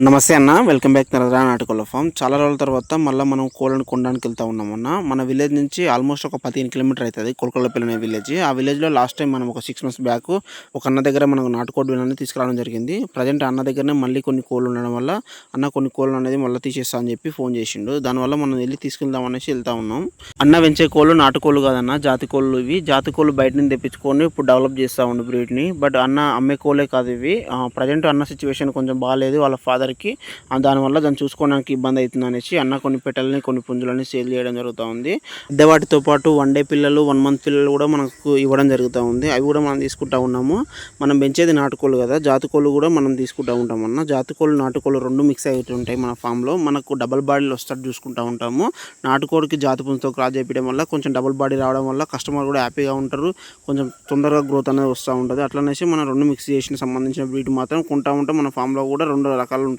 నమస్తే అన్న, welcome back నరరా నాటుకోళ్ళ form. చాలా రోజుల తర్వాత మళ్ళీ మనం కోళ్ళను కొనడానికి వెళ్తా ఉన్నామన్న. మన విలేజ్ నుంచి ఆల్మోస్ట్ ఒక 15 కిలోమీటర్ అవుతుంది కొలకొల్లపల్లి అనే విలేజ్. ఆ విలేజ్లో లాస్ట్ టైం మనం ఒక 6 months బ్యాక్ ఒక అన్న దగ్గర మనకు నాటుకోడి అనేది తీసుకురావడం జరిగింది. ప్రజెంట్ అన్న దగ్గరనే మళ్ళీ కొన్ని కోళ్ళు ఉండడం వల్ల అన్న కొన్ని కోళ్ళు అనేది మళ్ళీ తీసేస్తా అని చెప్పి ఫోన్ చేసిండు. దానివల్ల మనం వెళ్ళి తీసుకెళ్దాం అనేసి వెళ్తా ఉన్నాం. అన్న పెంచే కోళ్ళు నాటుకోళ్ళు కాదన్న, జాతి కోళ్ళు. ఇవి జాతి కోళ్ళు బయట నుంచి తెప్పించుకొని ఇప్పుడు డెవలప్ చేస్తూ ఉండు బ్రీడ్ని. బట్ అన్న అమ్మే కోళ్ళే కాదు ఇవి. ప్రజెంట్ అన్న సిచ్యువేషన్ కొంచెం బాగాలేదు. వాళ్ళ ఫాదర్కి దానివల్ల దాన్ని చూసుకోవడానికి ఇబ్బంది అవుతుంది అనేసి అన్న కొన్ని పెట్టెలని కొన్ని పుంజులని సేల్ చేయడం జరుగుతూ ఉంది. అదే వాటితో పాటు 1 day పిల్లలు 1 month పిల్లలు కూడా మనకు ఇవ్వడం జరుగుతూ ఉంది. అవి కూడా మనం తీసుకుంటా ఉన్నాము. మనం పెంచేది నాటుకోళ్ళు కదా, జాతికోళ్ళు కూడా మనం తీసుకుంటూ ఉంటాం అన్న. జాతికోళ్ళు నాటుకోళ్ళు రెండు మిక్స్ అయి ఉంటాయి మన ఫామ్లో. మనకు డబల్ బాడీలు వస్తాడు చూసుకుంటూ ఉంటాము. నాటుకోడికి జాతి పుంజుతో క్రాస్ చేయించడం వల్ల కొంచెం డబుల్ బాడీ రావడం వల్ల కస్టమర్ కూడా హ్యాపీగా ఉంటారు. కొంచెం తొందరగా గ్రోత్ అనేది వస్తూ ఉంటుంది. అట్లనేసి మనం రెండు మిక్స్ చేసిన సంబంధించిన బ్రీడ్ మాత్రం కొంటా ఉంటాం. మన ఫామ్లో కూడా 2 రకాలు